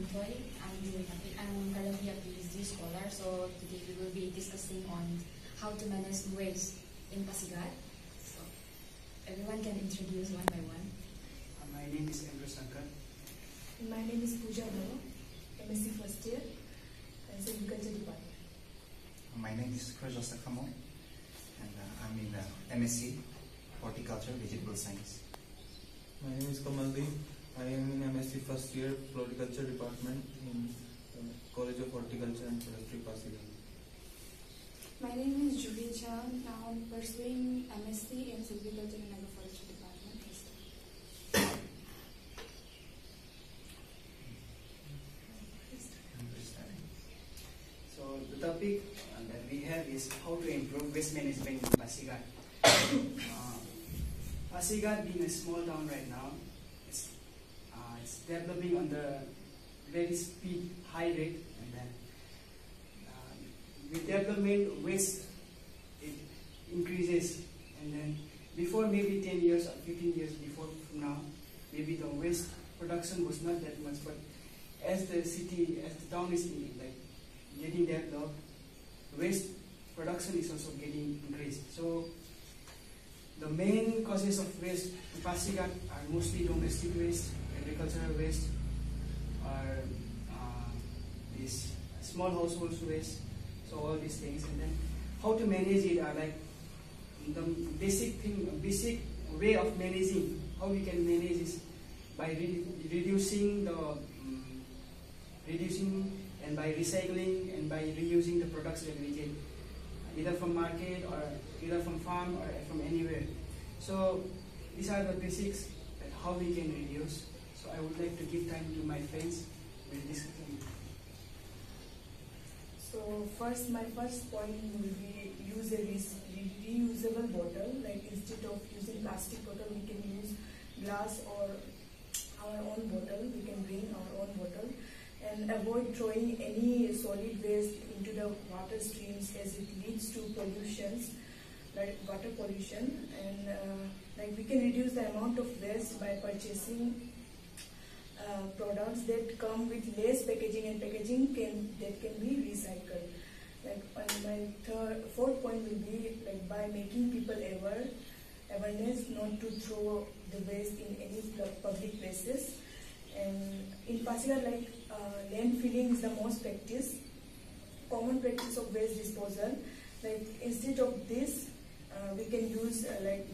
Antoy. I'm currently a PhD scholar, so today we will be discussing on how to manage waste in Pasigat. So everyone can introduce one by one. My name is Andrew Sankar. My name is Pooja Dho, MSc first year, and Agriculture Department. My name is Khurjo Sakamo, and I'm in the MSc Horticulture Vegetable Science. My name is Kamaldeep. I am in MSc first year Floriculture Department in College of Horticulture and Forestry, Pasigat. My name is Julie Chan. Now I'm pursuing MSc in Silviculture and Agroforestry Department. So the topic that we have is how to improve waste management in Pasigat. Pasigat being a small town right now, it's developing on the very high rate, and then with development waste it increases, and then before maybe 10 years or 15 years before from now, maybe the waste production was not that much, but as the town is getting developed, waste production is also getting increased. So the main causes of waste in Pasigat are mostly domestic waste, agricultural waste, or these small household waste. So all these things, and then how to manage it are like the basic way of managing. How we can manage is by reducing and by recycling and by reusing the products that we get, either from market or either from farm or from anywhere. So these are the basics that how we can reduce. So I would like to give time to my friends with this. So my first point will be use a reusable bottle. Like instead of using plastic bottle, we can use glass or our own bottle. We can bring our own bottle, and avoid throwing any solid waste into the water streams, as it leads to pollutions, like water pollution. And we can reduce the amount of waste by purchasing products that come with less packaging, and packaging that can be recycled. My fourth point will be by making people awareness not to throw the waste in any public places. And in Pasigat, landfilling is the most common practice of waste disposal. Instead of this, we can use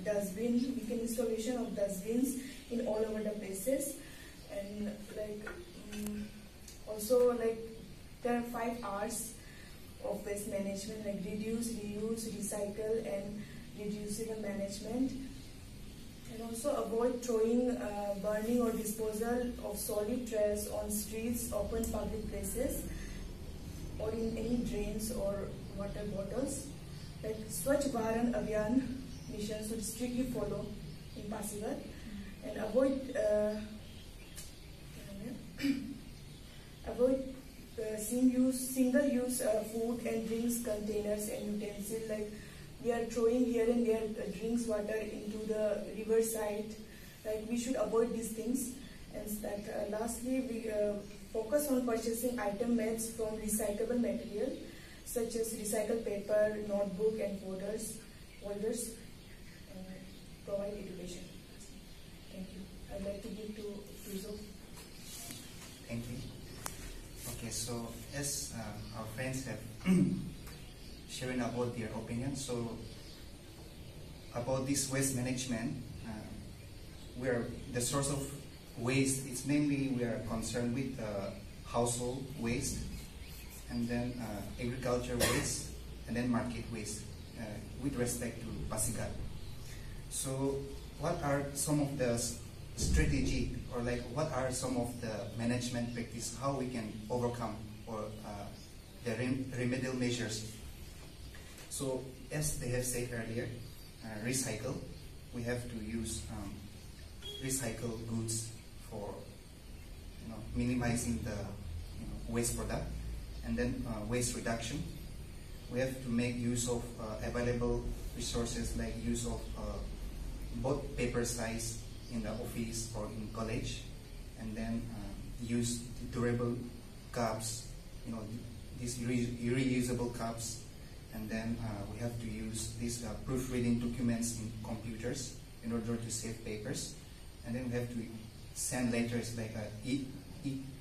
dustbin. We can installation of dustbins in all over the places. And also there are 5 R's of waste management, like reduce, reuse, recycle, and reducible management. And also avoid throwing, burning or disposal of solid trash on streets, open public places, or in any drains or water bottles. Swachh Bharat Abhiyan mission should strictly follow in Pasigat, and avoid single-use food and drinks containers and utensils. We are throwing here and there drinks water into the riverside. We should avoid these things. And lastly, we focus on purchasing item made from recyclable material, such as recycled paper, notebook, and folders, and provide education. Thank you. I'd like to give to Yuzo. Thank you. Okay, so as our friends have sharing about their opinion, so about this waste management, where the source of waste is mainly we are concerned with household waste, and then agriculture waste, and then market waste with respect to Pasigat. So what are some of the strategy, or what are some of the management practice, how we can overcome or the remedial measures? So as they have said earlier, recycle, we have to use recycle goods for minimizing the waste product, and then waste reduction. We have to make use of available resources, like use of both paper size in the office or in college, and then use durable cups, these reusable cups, and then we have to use these proofreading documents in computers in order to save papers, and then we have to send letters like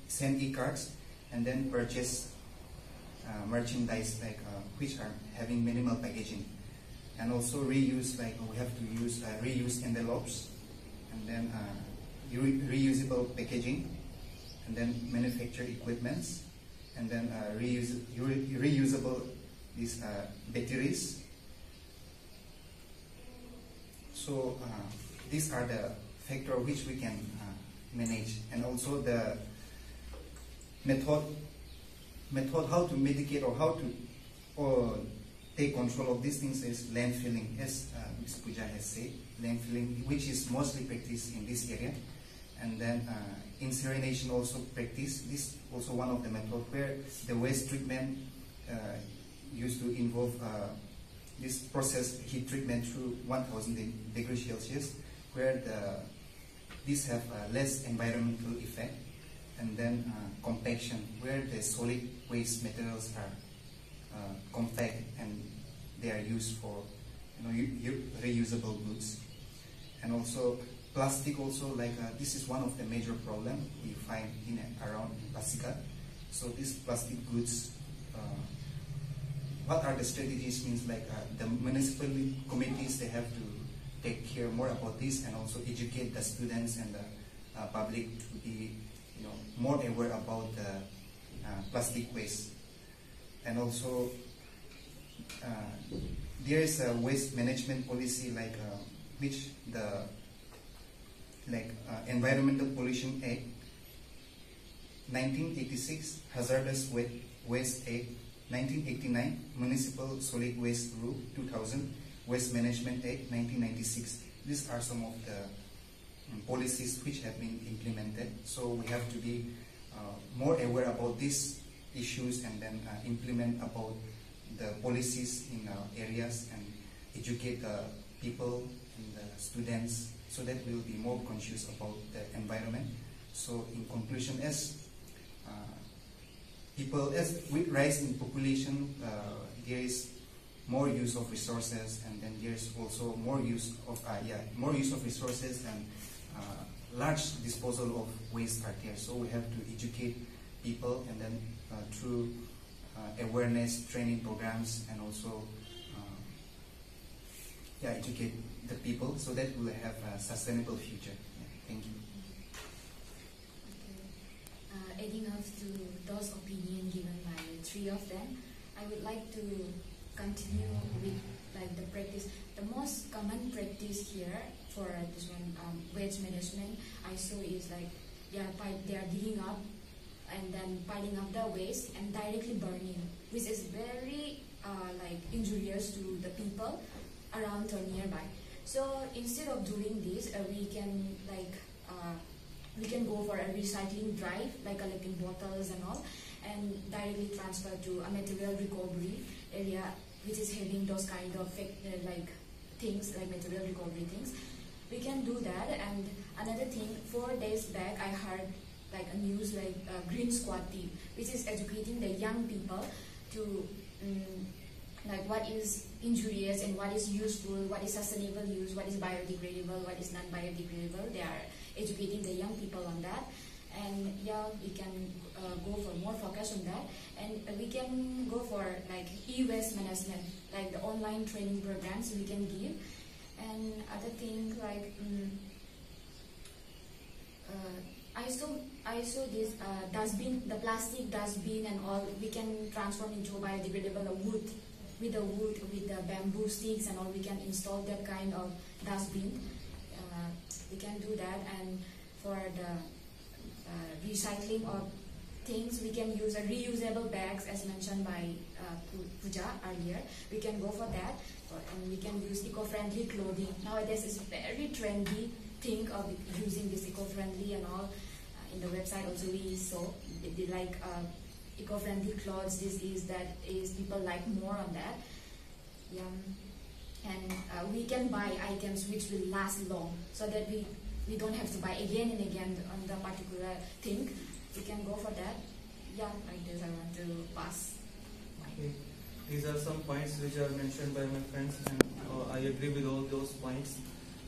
send e-cards, and then purchase merchandise like which are having minimal packaging, and also reuse, like we have to use reuse envelopes, and then reusable packaging, and then manufacture equipments, and then reusable these batteries. So these are the factors which we can manage, and also the method how to mitigate or how to take control of these things is landfilling, as Ms. Puja has said, landfilling, which is mostly practiced in this area, and then incineration also practiced. This is also one of the methods where the waste treatment used to involve this process heat treatment through 1000 degrees Celsius, where these have less environmental effect, and then compaction, where the solid waste materials are compact and they are used for reusable goods. And also plastic, also like this is one of the major problems we find in and around Pasighat. So these plastic goods, what are the strategies? Means like the municipal committees, they have to take care more about this, and also educate the students and the public to be more aware about the plastic waste. And also there is a waste management policy like which the Environmental Pollution Act 1986, Hazardous Waste Act 1989, Municipal Solid Waste Rule 2000, Waste Management Act 1996. These are some of the policies which have been implemented. So we have to be more aware about these issues, and then implement about the policies in our areas, and educate the people and the students, so that we'll be more conscious about the environment. So in conclusion, as with rise in population, there is more use of resources, and then there's also more use of resources, and large disposal of waste are there. So we have to educate people, and then through awareness training programs, and also educate the people, so that we'll have a sustainable future. Thank you. Okay. Adding up to those opinions given by three of them, I would like to continue with the practice. The most common practice here for this one waste management I saw is they are digging up and then piling up the waste and directly burning, which is very injurious to the people around or nearby. So instead of doing this, we can go for a recycling drive, like collecting bottles and all, and directly transfer to a material recovery area which is having those kind of things, like material recovery things. We can do that. And another thing, 4 days back I heard a news Green Squad team, which is educating the young people to what is injurious and what is useful, what is sustainable use, what is biodegradable, what is non-biodegradable. They are educating the young people on that, and we can go for more focus on that, and we can go for e-waste management, the online training programs we can give, and other things I saw this dustbin, the plastic dustbin and all, we can transform into biodegradable wood. With the bamboo sticks and all, we can install that kind of dustbin. We can do that. And for the recycling of things, we can use a reusable bags, as mentioned by Puja earlier. We can go for that, and we can use eco-friendly clothing. Nowadays it's very trendy thing of using this eco-friendly and all. In the website also we saw they eco-friendly clothes. People like more on that. And we can buy items which will last long, so that we don't have to buy again and again on the particular thing. we can go for that. Yeah, like this I want to pass. Okay. These are some points which are mentioned by my friends, and I agree with all those points.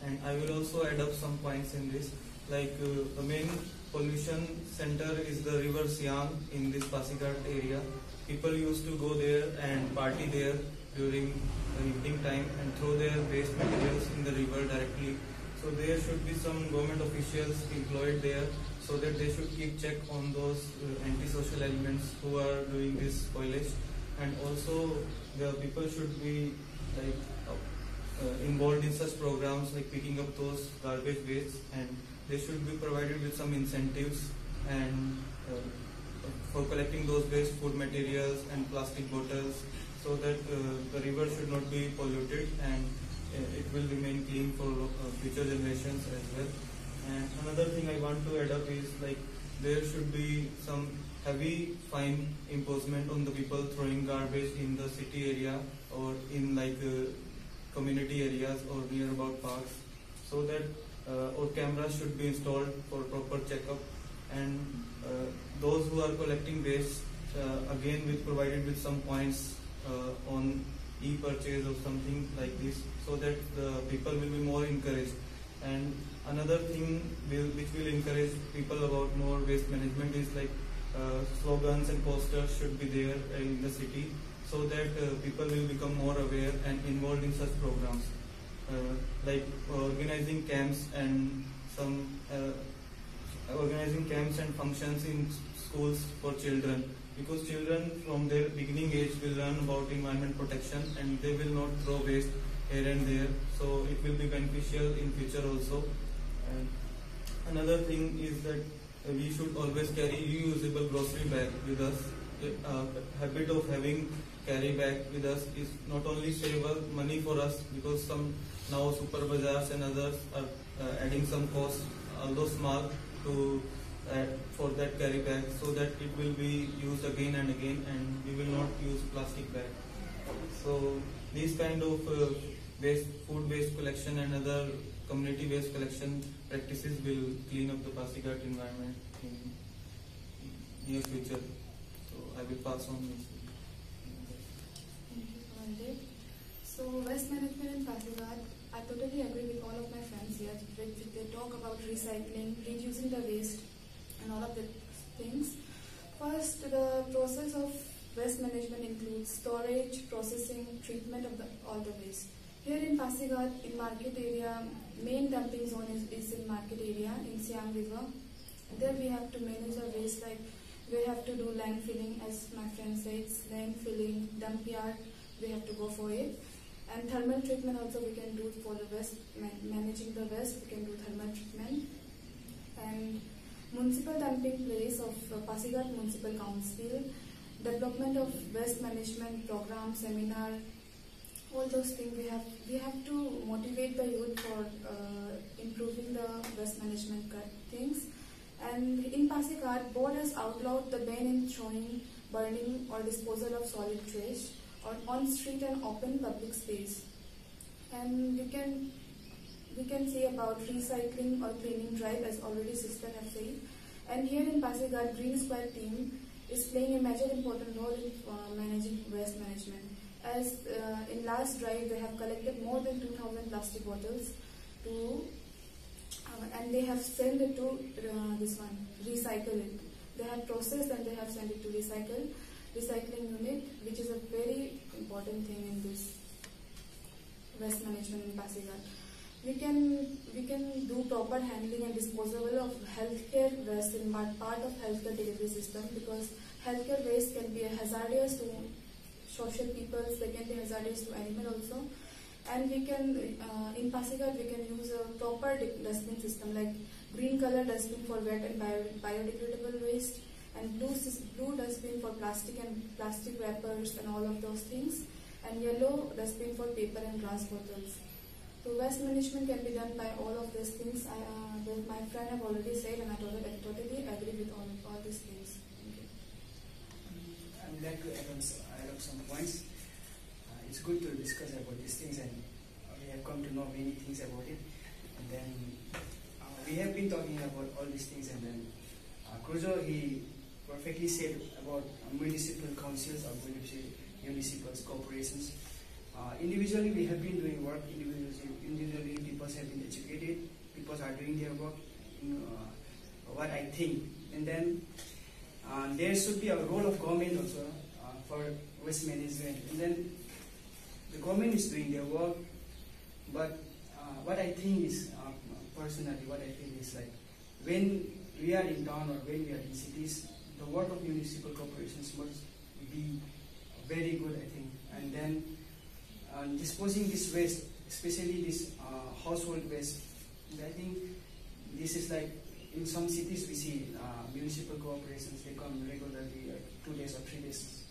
And I will also add up some points in this. Like the main pollution center is the river Siang in this Pasighat area. People used to go there and party there during the evening time and throw their waste materials in the river directly. So there should be some government officials employed there so that they should keep check on those antisocial elements who are doing this spoilage. And also the people should be like involved in such programs like picking up those garbage waste, and they should be provided with some incentives and for collecting those waste food materials and plastic bottles, so that the river should not be polluted and it will remain clean for future generations as well. And another thing I want to add up is like there should be some heavy fine imposement on the people throwing garbage in the city area or in like community areas or near about parks, so that or cameras should be installed for proper checkup. And those who are collecting waste again with provided with some points on e-purchase or something like this, so that the people will be more encouraged. And another thing which will encourage people about more waste management is like slogans and posters should be there in the city, so that people will become more aware and involved in such programs, like organizing camps and some organizing camps and functions in schools for children, because children from their beginning age will learn about environment protection and they will not throw waste here and there, so it will be beneficial in future also. And another thing is that we should always carry reusable grocery bag with us. Habit of having carry bag with us is not only save money for us, because some now super bazaars and others are adding some cost, although small, to for that carry bag, so that it will be used again and again and we will not use plastic bag. So these kind of waste, food waste collection and other community waste collection practices will clean up the Pasighat environment in near future. So I will pass on this. Thank you, Kamaldev. So waste management in Pasighat, I totally agree with all of my friends here. They talk about recycling, reducing the waste, and all of the things. First, the process of waste management includes storage, processing, treatment of all the waste. Here in Pasighat, in market area, main dumping zone is in market area in Siang River. There we have to manage our waste, like we have to do landfilling, as my friend says, landfilling, dump yard, we have to go for it. And thermal treatment also we can do for the waste, managing the waste, we can do thermal treatment. And municipal dumping place of Pasighat Municipal Council, development of waste management program, seminar, all those things we have to motivate the youth for improving the waste management things. And in Pasighat, board has outlawed the ban in throwing, burning or disposal of solid trash on street and open public space. And we can say about recycling or cleaning drive, as already sister have said. And here in Pasighat, Green Square team is playing a major important role in managing waste management. As in last drive, they have collected more than 2,000 plastic bottles and they have sent it to this one, recycle it. They have processed and they have sent it to recycling unit, which is a very important thing in this waste management in Pasighat. We can do proper handling and disposal of healthcare waste in part of healthcare delivery system, because healthcare waste can be hazardous to social people, they can be hazardous to animal also. And we can, in Pasighat, we can use a proper dustbin system, like green color dustbin for wet and biodegradable waste, and blue dustbin for plastic and plastic wrappers and all of those things, and yellow dustbin for paper and glass bottles. So waste management can be done by all of these things. My friend have already said, and I totally agree with all these things. Thank you. I would like to add up some points. It's good to discuss about these things, and we have come to know many things about it. And then we have been talking about all these things, and then Krujo, he perfectly said about municipal councils or municipal corporations. Individually, we have been doing work. Individually, people have been educated. People are doing their work. What I think, and then there should be a role of government also for waste management. And then the government is doing their work, but what I think is personally, what I think is like when we are in town or when we are in cities, the work of municipal corporations must be very good, I think. And then disposing this waste, especially this household waste, I think this is like in some cities we see municipal corporations, they come regularly 2 days or 3 days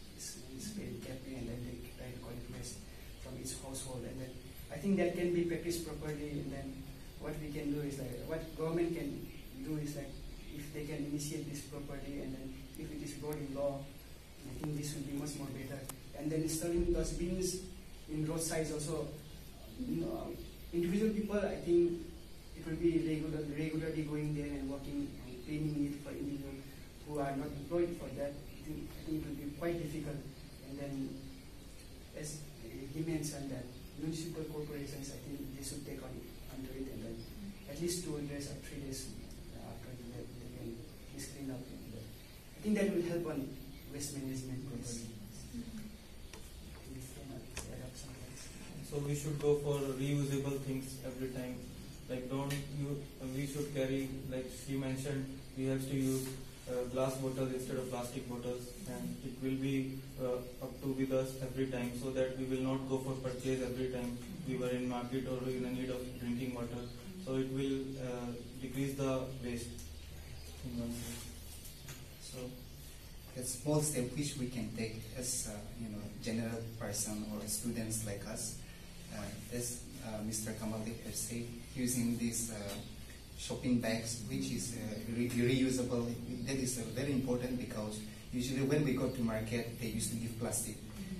in Spain, cafe, and then they try to collect waste from each household. And then I think that can be practiced properly. And then what we can do is like, what government can do is like, if they can initiate this properly, and then if it is brought in law, I think this will be much more better. And then installing dustbins in roadsides also. Individual people, I think it will be regularly going there and working and cleaning it for individuals who are not employed for that. I think it will be quite difficult. And then, as he mentioned, that municipal corporations, I think they should take on under it, and then at least 2 days or 3 days after they can just clean up. I think that will help on waste management properly. So we should go for reusable things every time. Like we should carry, like she mentioned, we have to use glass bottles instead of plastic bottles, and it will be up to with us every time, so that we will not go for purchase every time we were in market or in a need of drinking water. So it will decrease the waste in one sense. So a small step which we can take as general person or students like us, as Mr. Kamaldeep has said, using these shopping bags, which is reusable. That is very important, because usually when we go to market, they used to give plastic,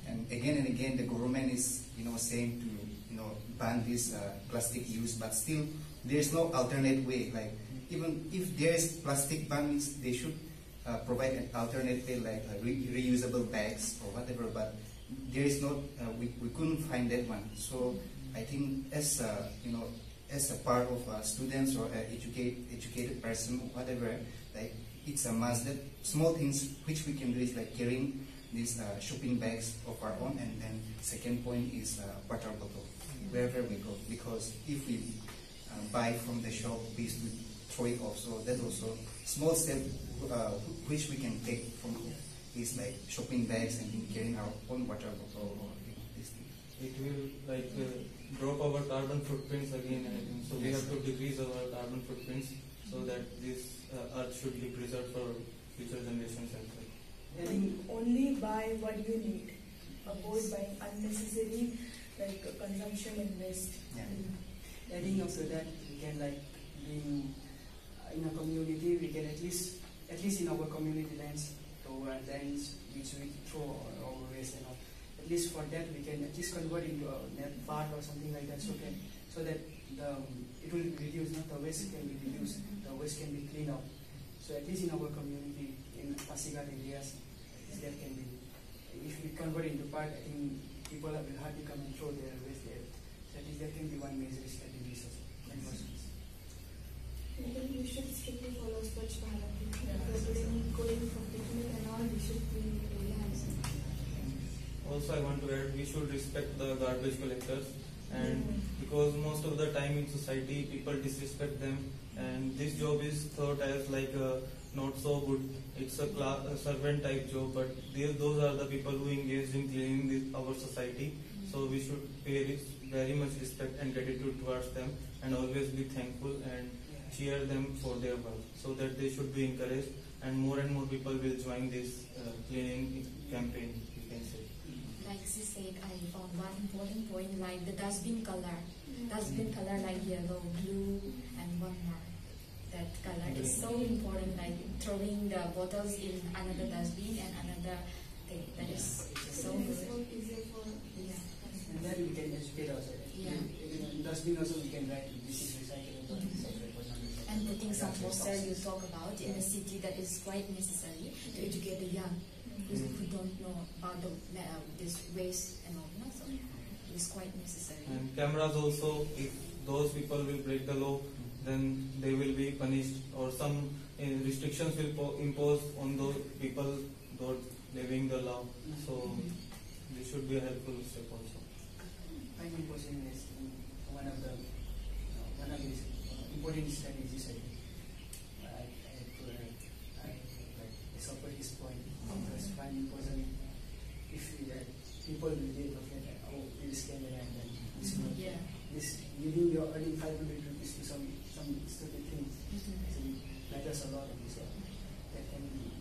and again the government is saying to ban this plastic use, but still there is no alternate way. Like even if there is plastic bans, they should provide an alternate way, like reusable bags or whatever. But there is not. We couldn't find that one. So I think as as a part of students or educated person, whatever, like it's a must that small things which we can do is like carrying these shopping bags of our own. And then second point is water bottle wherever we go, because if we buy from the shop, we used to throw it off. So that's also small step which we can take from here is like shopping bags and carrying our own water bottle or these things. It will like drop our carbon footprints again and again. So we have to decrease our carbon footprints so that this earth should be preserved for future generations as well. And only buy what you need. Avoid buying unnecessary consumption and waste. Yeah. Adding up to that, we can being in a community, we can at least in our community lands, lands which we throw our waste and all. At least for that, we can at least convert into a net part or something like that, so that it will be reduced. The waste can be reduced, the waste can be cleaned up. So at least in our community, in Pasighat areas, that can be. If we convert into part, I think people will hardly come and throw their waste there. So at least that can be one major strategy. I think we should strictly follow Swachh Bharat. Going from picnic and all, we should be really handsome. Also, I want to add, we should respect the garbage collectors, and because most of the time in society people disrespect them, and this job is thought as not so good. It's a servant type job, but those are the people who engage in cleaning our society. So we should pay very much respect and gratitude towards them, and always be thankful and cheer them for their work, so that they should be encouraged, and more people will join this cleaning campaign, you can say. Like she said, I found one important point, like the dustbin color. Dustbin color like yellow, blue, and one more. That color is so important, like throwing the bottles in another dustbin and another thing. That is so good. Yeah. And then we can educate also. Yeah. In dustbin also we can write this is recyclable. and putting some poster you talk about in a city that is quite necessary to educate the young who don't know about this waste and all. No? So it's quite necessary. And cameras also, if those people will break the law, then they will be punished, or some restrictions will impose on those people not living the law. So this should be a helpful step also. Fine imposing is one of the important strategies. I support his point because fine imposing, if people will get offended, oh, this camera and then this one. Yeah. This giving your earning 500 rupees to some stupid things. Actually matters a lot of this. That can be